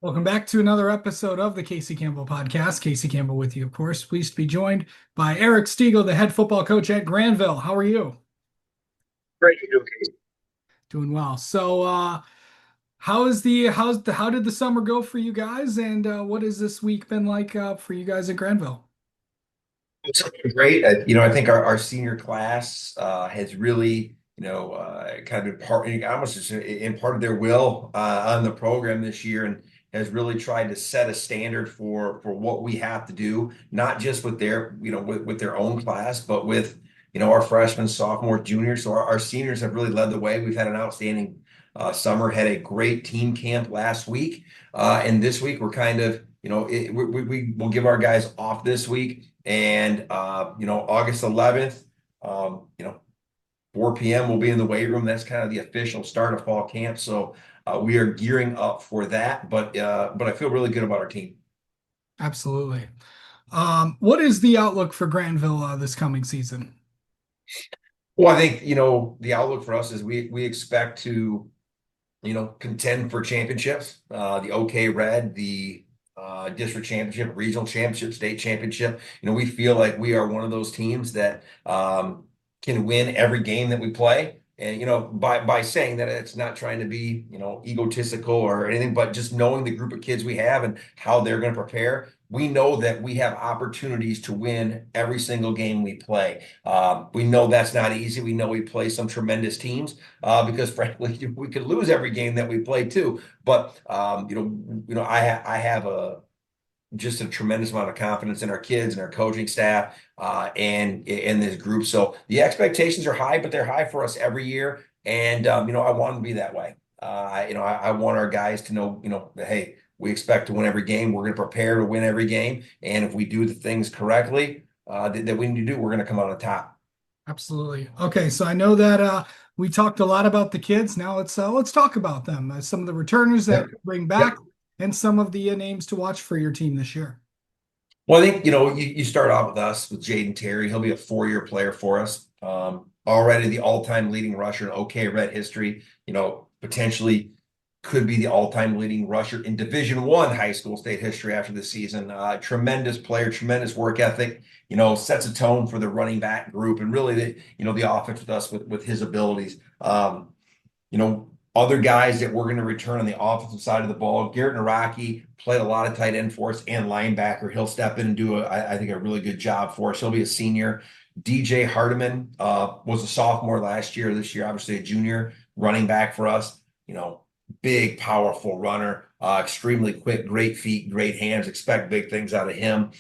Welcome back to another episode of the Casey Campbell podcast. Casey Campbell with you, of course. Pleased to be joined by Eric Stiegel, the head football coach at Grandville. How are you? Great, you doing, Casey? Doing well. How did the summer go for you guys, and what has this week been like for you guys at Grandville? It's been great. I think our senior class has really, kind of been almost just in part of their will on the program this year, and has really tried to set a standard for what we have to do, not just with their, with their own class, but with, our freshmen, sophomores, juniors. So our seniors have really led the way. We've had an outstanding summer, had a great team camp last week, and this week we're kind of, we will give our guys off this week. And August 11th, 4 p.m. we'll be in the weight room. That's kind of the official start of fall camp. So we are gearing up for that. But I feel really good about our team. Absolutely. What is the outlook for Grandville this coming season? Well, I think the outlook for us is we expect to contend for championships. The OK Red, the district championship, regional championship, state championship. We feel like we are one of those teams that can win every game that we play. And by saying that, it's not trying to be egotistical or anything, but just knowing the group of kids we have and how they're going to prepare. We know that we have opportunities to win every single game we play. We know that's not easy. We know we play some tremendous teams because, frankly, we could lose every game that we play too. But I have just a tremendous amount of confidence in our kids and our coaching staff and in this group. So the expectations are high, but they're high for us every year. And I want them to be that way. I want our guys to know, that, hey, we expect to win every game. We're going to prepare to win every game. And if we do the things correctly that we need to do, we're going to come out on top. Absolutely. Okay, so I know that we talked a lot about the kids. Now let's talk about them. Some of the returners that Yep. bring back, Yep. and some of the names to watch for your team this year. Well, I think, you start off with us with Jaden Terry. He'll be a 4-year player for us. Already the all-time leading rusher in OK Red history, potentially could be the all-time leading rusher in Division I high school state history after the season. Tremendous player, tremendous work ethic, sets a tone for the running back group and really the offense with us with his abilities. Other guys that we're going to return on the offensive side of the ball. Garrett Naraki played a lot of tight end for us and linebacker. He'll step in and do I think a really good job for us. He'll be a senior. DJ Hardiman was a sophomore last year. This year, obviously a junior running back for us. Big, powerful runner, extremely quick, great feet, great hands. Expect big things out of him.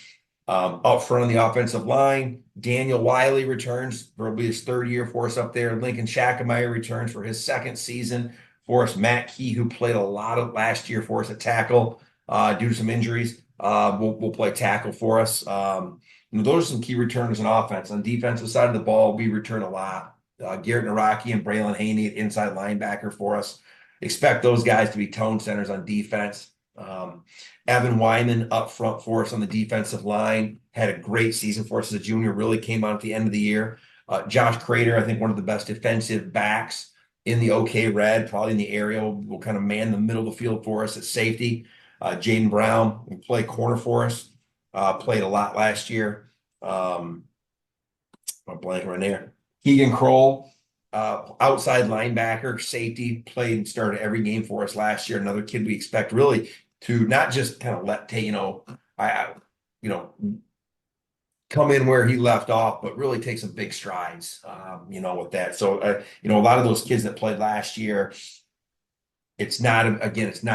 Up front on the offensive line, Daniel Wiley returns for his 3rd year for us up there. Lincoln Shackemeyer returns for his 2nd season for us. Matt Key, who played a lot of last year for us at tackle due to some injuries, will play tackle for us. Those are some key returners in offense. On the defensive side of the ball, we return a lot. Garrett Naraki and Braylon Haney at inside linebacker for us. Expect those guys to be tone centers on defense. Evan Wyman up front for us on the defensive line. Had a great season for us as a junior, really came on at the end of the year. Josh Crater, I think one of the best defensive backs in the OK Red, probably in the area, will kind of man the middle of the field for us at safety. Jaden Brown will play corner for us. Played a lot last year. I'm blanking right there. Keegan Kroll, outside linebacker, safety, played and started every game for us last year. Another kid we expect really to not just kind of I come in where he left off, but really take some big strides, with that. So, a lot of those kids that played last year, it's not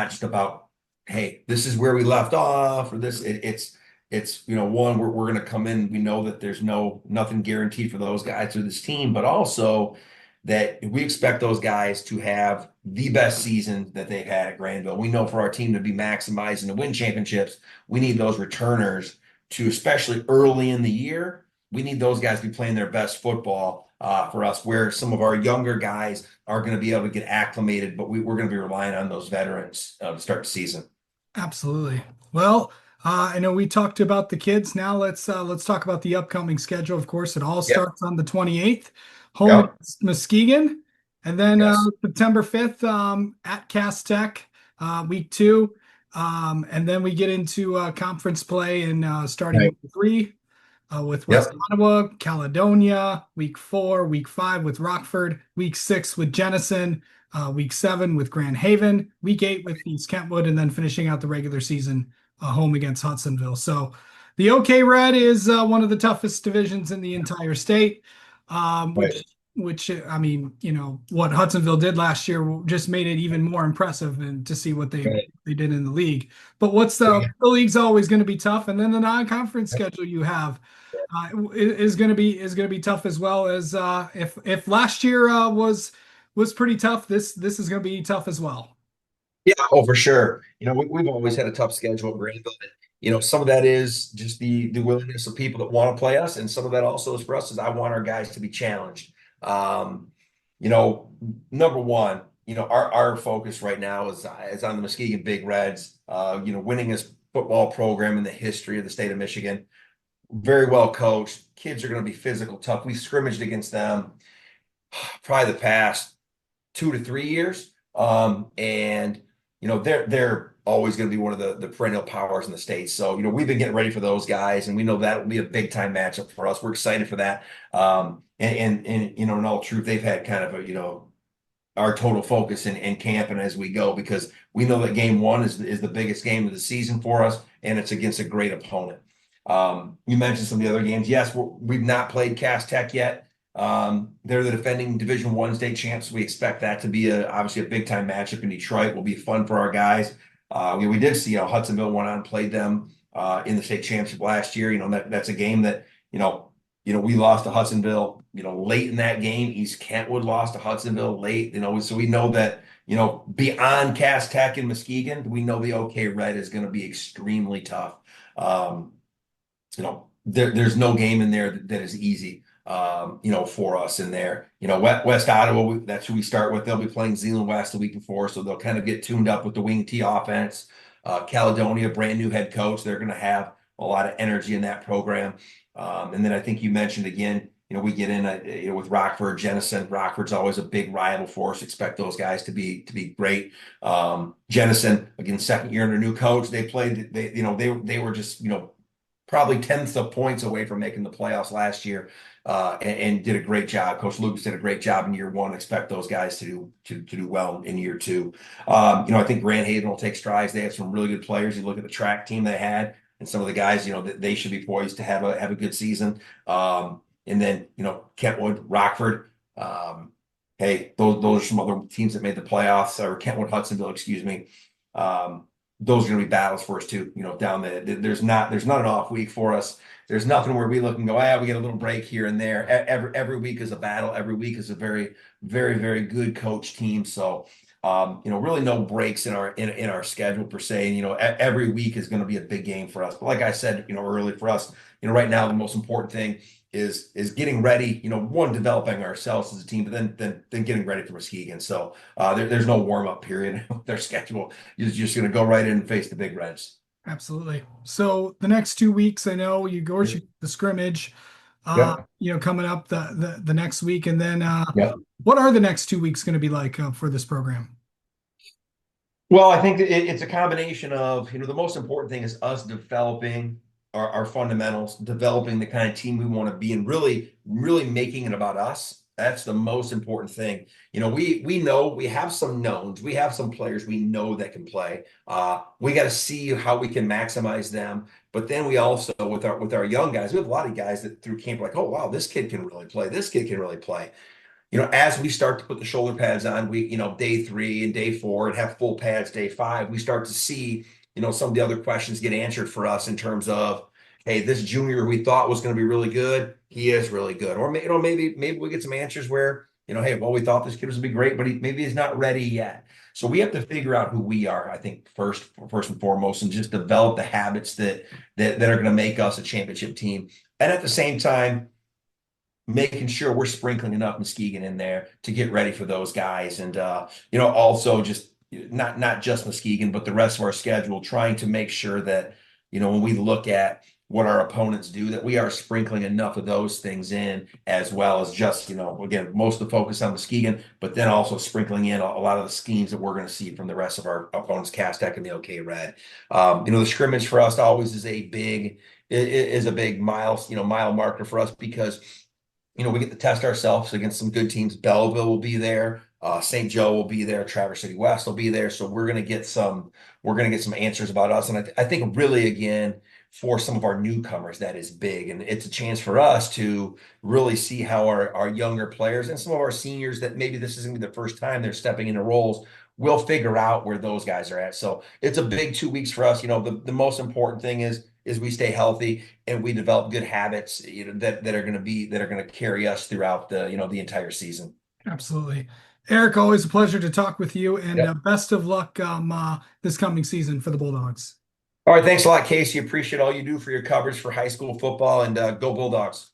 just about, hey, this is where we left off, or this. It's one, we're going to come in. We know that there's nothing guaranteed for those guys or this team, but also that we expect those guys to have the best season that they've had at Grandville. We know for our team to be maximizing to win championships, we need those returners to, especially early in the year, we need those guys to be playing their best football for us, where some of our younger guys are going to be able to get acclimated, but we're going to be relying on those veterans to start the season. Absolutely. Well, I know we talked about the kids. Now let's talk about the upcoming schedule. Of course, it all Yep. starts on the 28th, home Yep. against Muskegon, and then Yes. September 5th at Cass Tech, week 2. And then we get into conference play and starting Right. week three with West Yep. Ottawa, Caledonia, week four, week five with Rockford, week six with Jenison, week seven with Grand Haven, week eight with East Kentwood, and then finishing out the regular season home against Hudsonville. So the OK Red is one of the toughest divisions in the entire state, Right. which I mean, what Hudsonville did last year just made it even more impressive and to see what Right. they did in the league. But what's the league's always going to be tough, and then the non-conference schedule you have is going to be tough as well as if last year was pretty tough. This is going to be tough as well. Yeah, oh, for sure. We've always had a tough schedule at Grandville. Some of that is just the willingness of people that want to play us, and some of that also is for us is I want our guys to be challenged. Um, you know, Number one, our focus right now is on the Muskegon Big Reds. Winningest football program in the history of the state of Michigan. Very well coached. Kids are going to be physical, tough. We scrimmaged against them probably the past 2 to 3 years. And they're always going to be one of the perennial powers in the state. So we've been getting ready for those guys, and we know that will be a big time matchup for us. We're excited for that. And in all truth, they've had kind of a our total focus in camp and as we go, because we know that game one is the biggest game of the season for us, and it's against a great opponent. You mentioned some of the other games. Yes, we've not played Cass Tech yet. They're the defending Division One state champs. We expect that to be obviously a big time matchup in Detroit. Will be fun for our guys. We did see how Hudsonville went on and played them in the state championship last year. That's a game that we lost to Hudsonville. Late in that game, East Kentwood lost to Hudsonville late. So we know that beyond Cass Tech and Muskegon, we know the OK Red is going to be extremely tough. Um, there's no game in there that is easy, for us in there. West Ottawa, that's who we start with. They'll be playing Zeeland West the week before, so they'll kind of get tuned up with the wing T offense. Caledonia, brand new head coach. They're going to have a lot of energy in that program. And then I think you mentioned again, we get in with Rockford, Jenison. Rockford's always a big rival for us. Expect those guys to be great. Jenison, again, second year under new coach. They played. They were just probably tenths of points away from making the playoffs last year, and did a great job. Coach Lucas did a great job in year one. Expect those guys to do well in year two. I think Grand Haven will take strides. They have some really good players. You look at the track team they had, and some of the guys, that they should be poised to have a good season. And then Kentwood, Rockford. Hey, those are some other teams that made the playoffs, or Kentwood, Hudsonville, excuse me. Those are going to be battles for us too. Down there, there's not an off week for us. There's nothing where we look and go, we get a little break here and there. Every week is a battle. Every week is a very, very, very good coach team. So, really no breaks in our schedule per se. And, every week is going to be a big game for us. But like I said, early for us, right now the most important thing is getting ready. One, developing ourselves as a team, but then getting ready for Muskegon. So there's no warm up period with their schedule. You're just going to go right in and face the Big Reds. Absolutely. So the next 2 weeks, I know you go to the scrimmage, Yep. coming up the next week, and then Yep. what are the next 2 weeks going to be like for this program? Well, I think that it's a combination of, the most important thing is us developing our fundamentals, developing the kind of team we want to be, and really, really making it about us. That's the most important thing. We know we have some knowns, we have some players we know that can play. We got to see how we can maximize them. But then we also, with our young guys, we have a lot of guys that through camp are like, oh wow, this kid can really play. This kid can really play. As we start to put the shoulder pads on, day 3 and day 4 and have full pads day 5, we start to see, some of the other questions get answered for us in terms of, hey, this junior we thought was going to be really good, he is really good. Or, maybe we get some answers where, hey, well, we thought this kid was going to be great, but maybe he's not ready yet. So we have to figure out who we are, I think, first and foremost, and just develop the habits that are going to make us a championship team. And at the same time, making sure we're sprinkling enough Muskegon in there to get ready for those guys. And, also just not just Muskegon, but the rest of our schedule, trying to make sure that, when we look at, what our opponents do, that we are sprinkling enough of those things in, as well as just, again, most of the focus on Muskegon, but then also sprinkling in a lot of the schemes that we're going to see from the rest of our opponents, Castec and the OK Red. The scrimmage for us always is a big mile marker for us, because we get to test ourselves against some good teams. Belleville will be there. St. Joe will be there. Traverse City West will be there. So we're gonna get some answers about us. And I think really, again, for some of our newcomers, that is big. And it's a chance for us to really see how our younger players and some of our seniors, that maybe this isn't the first time they're stepping into roles, we'll figure out where those guys are at. So it's a big 2 weeks for us. The most important thing is we stay healthy and we develop good habits, that are going to carry us throughout the entire season. Absolutely. Eric, always a pleasure to talk with you, and Yep. best of luck this coming season for the Bulldogs. All right, thanks a lot, Casey. Appreciate all you do for your coverage for high school football, and go Bulldogs.